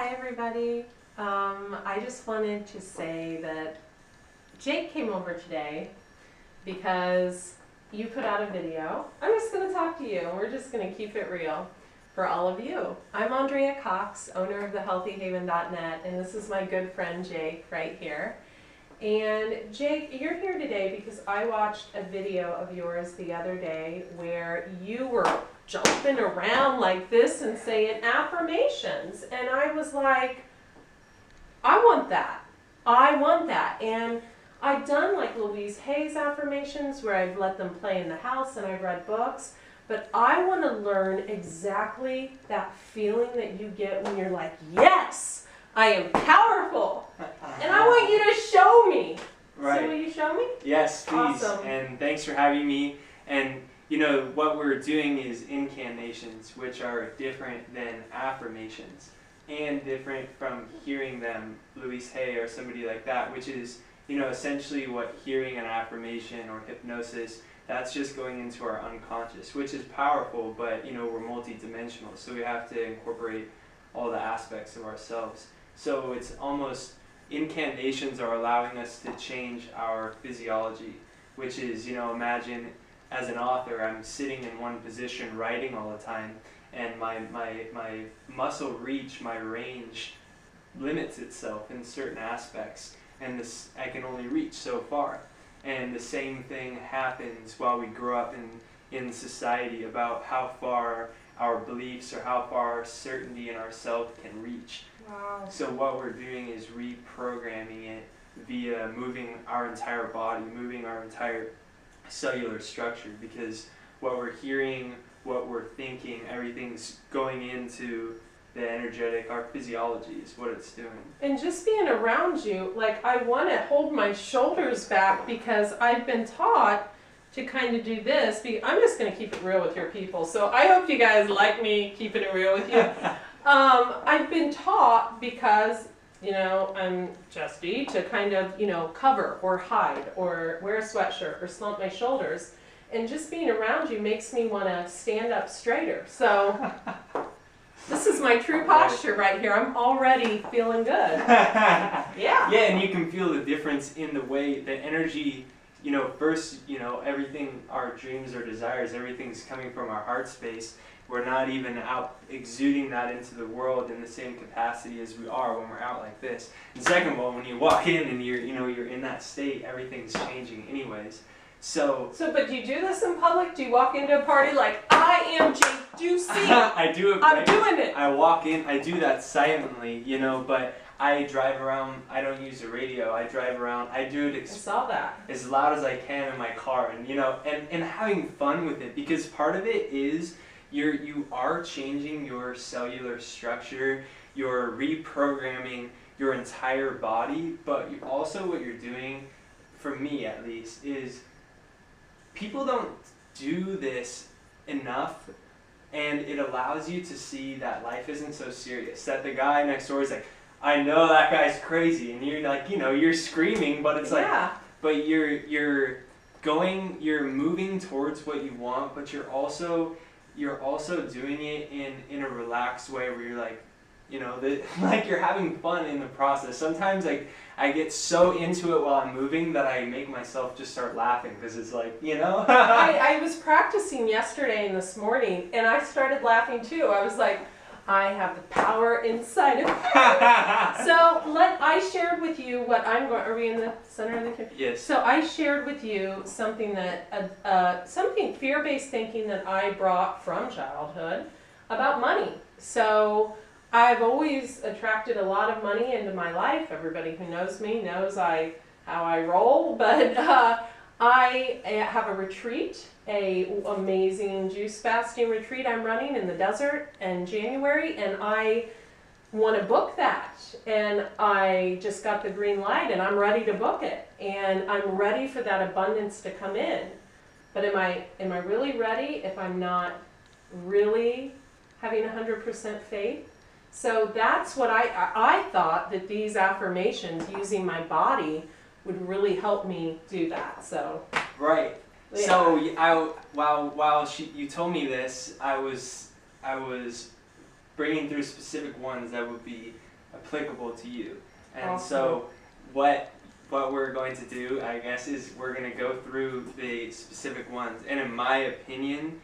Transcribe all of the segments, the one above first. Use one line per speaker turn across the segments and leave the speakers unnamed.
Hi everybody. I just wanted to say that Jake came over today because you put out a video. I'm just going to talk to you and we're just going to keep it real for all of you. I'm Andrea Cox, owner of thehealthyhaven.net, and this is my good friend Jake right here. And Jake, you're here today because I watched a video of yours the other day where you were jumping around like this and saying affirmations. And I was like, I want that. I want that. And I've done like Louise Hay's affirmations where I've let them play in the house and I've read books. But I want to learn exactly that feeling that you get when you're like, yes, I am powerful. And I want you to show me.
Right.
So will you show me?
Yes, please.
Awesome.
And thanks for having me. And you know, what we're doing is incantations, which are different than affirmations and different from hearing them, Louise Hay or somebody like that, which is, you know, essentially what hearing an affirmation or hypnosis, that's just going into our unconscious, which is powerful, but, you know, we're multidimensional, so we have to incorporate all the aspects of ourselves. So it's almost, incantations are allowing us to change our physiology, which is, you know, imagine as an author, I'm sitting in one position writing all the time, and my muscle reach, my range limits itself in certain aspects, and this I can only reach so far. And the same thing happens while we grow up in society about how far our beliefs or how far our certainty in ourselves can reach.
Wow.
So what we're doing is reprogramming it via moving our entire body, moving our entire cellular structure, because what we're hearing, what we're thinking, everything's going into the energetic, our physiology is what it's doing.
And just being around you, like I want to hold my shoulders back because I've been taught to kind of do this. I'm just going to keep it real with your people, so I hope you guys like me keeping it real with you. I've been taught because, you know, I'm Justy, to kind of, you know, cover or hide or wear a sweatshirt or slump my shoulders. And just being around you makes me want to stand up straighter. So this is my true posture right here. I'm already feeling good. Yeah.
Yeah, and you can feel the difference in the way, the energy, you know, first, you know, everything, our dreams or desires, everything's coming from our heart space. We're not even out exuding that into the world in the same capacity as we are when we're out like this. And second of all, when you walk in and you're in that state, everything's changing anyways. So
but do you do this in public? Do you walk into a party like, I am Jake Ducey?
I do it.
I'm doing it.
I walk in, I do that silently, you know, but I drive around, I don't use the radio, I drive around, I do it
I saw that.
as loud as I can in my car, and, you know, and having fun with it, because part of it is you are changing your cellular structure, you're reprogramming your entire body, but you also what you're doing, for me at least, is people don't do this enough, and it allows you to see that life isn't so serious, that the guy next door is like, I know that guy's crazy, and you're like, you know, you're screaming, but it's like, but you're moving towards what you want, but you're also doing it in a relaxed way where you're like, you know, like you're having fun in the process. Sometimes like I get so into it while I'm moving that I make myself just start laughing because it's like, you know.
I was practicing yesterday and this morning, and I started laughing too. I was like, I have the power inside of me. So I shared with you what I'm going. Are we in the center of the camera?
Yes.
So I shared with you something that something fear-based thinking that I brought from childhood about money. So I've always attracted a lot of money into my life. Everybody who knows me knows how I roll. But I have a retreat, an amazing juice fasting retreat I'm running in the desert in January, and I want to book that. And I just got the green light, and I'm ready to book it. And I'm ready for that abundance to come in. But am I really ready if I'm not really having 100% faith? So that's what I thought that these affirmations using my body would really help me do that. So
right. Yeah. So while you told me this, I was bringing through specific ones that would be applicable to you. And
Awesome.
so what we're going to do, I guess, is we're going to go through the specific ones. And in my opinion,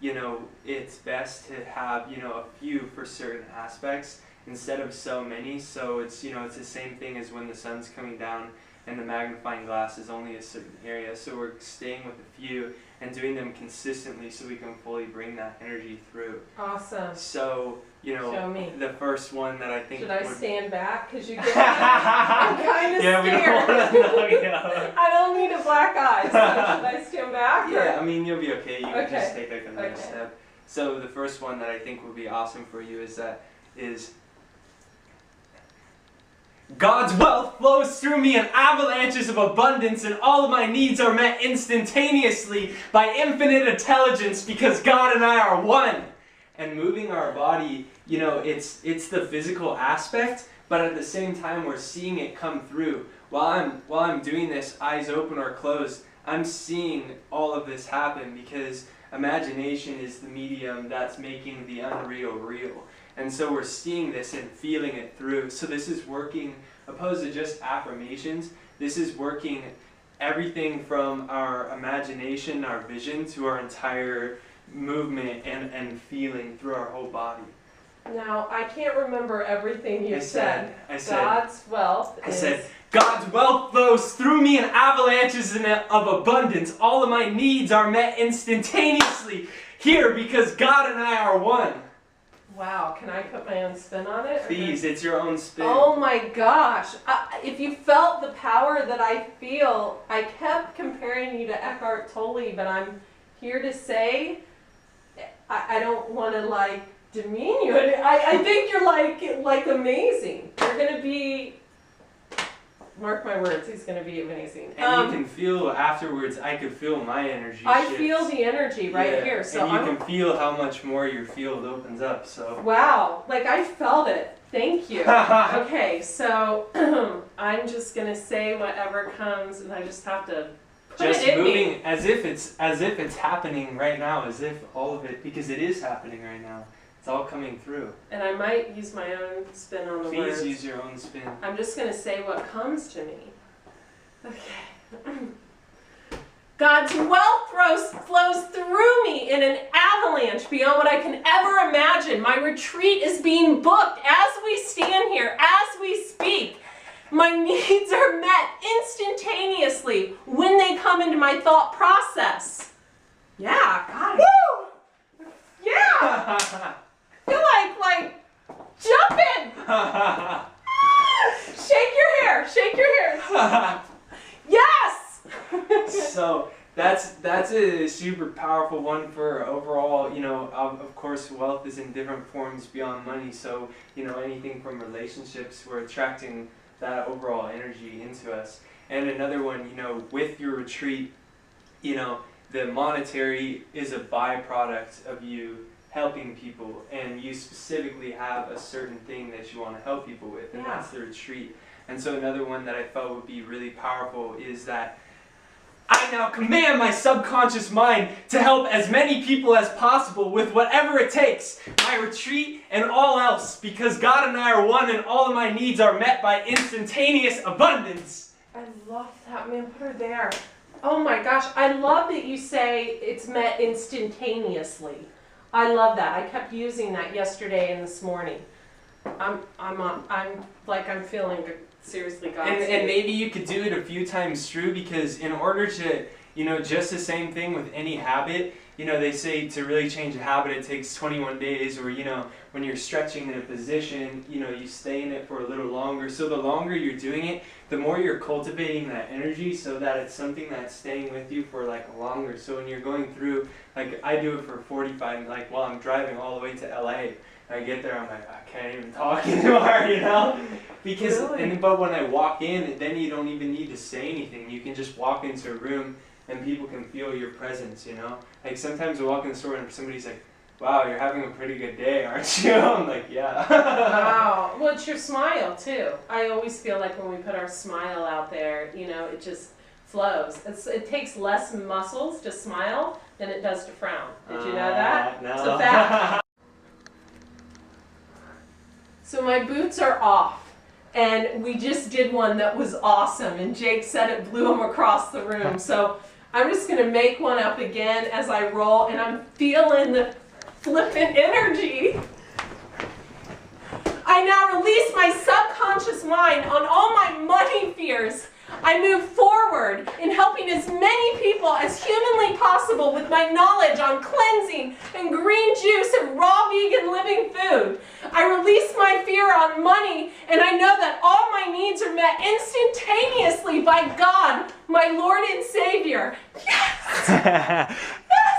you know, it's best to have, you know, a few for certain aspects instead of so many. So it's, you know, it's the same thing as when the sun's coming down and the magnifying glass is only a certain area. So we're staying with a few and doing them consistently so we can fully bring that energy through.
Awesome.
So, you know,
Show me.
the first one that I think
Should I
would...
stand back? Because you get I'm kind of
Yeah,
scared.
we don't want to know, you know.
I don't need a black eye, so should I stand back?
Yeah,
or-
I mean, you'll be okay. You can just
Okay.
take like another
Okay.
step. So the first one that I think would be awesome for you is God's wealth flows through me in avalanches of abundance, and all of my needs are met instantaneously by infinite intelligence because God and I are one. And moving our body, you know, it's the physical aspect, but at the same time we're seeing it come through. While I'm doing this, eyes open or closed, I'm seeing all of this happen because imagination is the medium that's making the unreal real. And so we're seeing this and feeling it through. So this is working, opposed to just affirmations, this is working everything from our imagination, our vision, to our entire movement and feeling through our whole body.
Now, I can't remember everything you said.
I
God's wealth
I
is...
said, God's wealth flows through me in avalanches of abundance. All of my needs are met instantaneously here because God and I are one.
Wow, can I put my own spin on it?
Please, it's your own spin.
Oh my gosh. If you felt the power that I feel, I kept comparing you to Eckhart Tolle, but I'm here to say, I don't want to like demean you. I think you're like amazing. You're going to be, mark my words, he's going to be amazing.
And you can feel afterwards, I could feel my energy
I
shift.
feel the energy right
Yeah,
here. So
and you can feel how much more your field opens up. So
wow, like I felt it. Thank you. Okay, so I'm just gonna say whatever comes, and I just have to put
just
it in
moving
me.
as if it's happening right now, as if all of it, because it is happening right now. It's all coming through.
And I might use my own spin on the
Please
words.
use your own spin.
I'm just gonna say what comes to me. Okay. God's wealth flows through me in an avalanche beyond what I can ever imagine. My retreat is being booked as we stand here, as we speak. My needs are met instantaneously when they come into my thought process. Yeah, got it. Woo! Yeah! Feel like jumping! Shake your hair, shake your hair. Yes!
So that's a super powerful one for overall, you know, of course wealth is in different forms beyond money, so, you know, anything from relationships, we're attracting that overall energy into us. And another one, you know, with your retreat, you know, the monetary is a byproduct of you helping people, and you specifically have a certain thing that you want to help people with, and that's the retreat. And so another one that I felt would be really powerful is that I now command my subconscious mind to help as many people as possible with whatever it takes, my retreat and all else, because God and I are one and all of my needs are met by instantaneous abundance.
I love that, man. Put her there. Oh my gosh, I love that you say it's met instantaneously. I love that. I kept using that yesterday and this morning. I'm feeling seriously God.
And maybe you could do it a few times through, because in order to, you know, just the same thing with any habit, you know, they say to really change a habit it takes 21 days, or, you know, when you're stretching in a position, you know, you stay in it for a little longer. So the longer you're doing it, the more you're cultivating that energy so that it's something that's staying with you for like longer. So when you're going through, like I do it for 45, like while I'm driving all the way to LA, I get there, I'm like, I can't even talk anymore, you know? Because,
Really?
but when I walk in, then you don't even need to say anything. You can just walk into a room and people can feel your presence, you know? Like sometimes I walk in the store and somebody's like, wow, you're having a pretty good day, aren't you? I'm like, yeah.
Wow. Well, it's your smile too. I always feel like when we put our smile out there, you know, it just flows. It takes less muscles to smile than it does to frown. Did you know that?
No.
It's a fact. So my boots are off. And we just did one that was awesome, and Jake said it blew him across the room. So I'm just going to make one up again as I roll, and I'm feeling the flippant energy. I now release my subconscious mind on all my money fears. I move forward in helping as many people as humanly possible with my knowledge on cleansing and green juice and raw vegan living food. I release my fear on money, and I know that all my needs are met instantaneously by God, my Lord and Savior. Yes! Yes!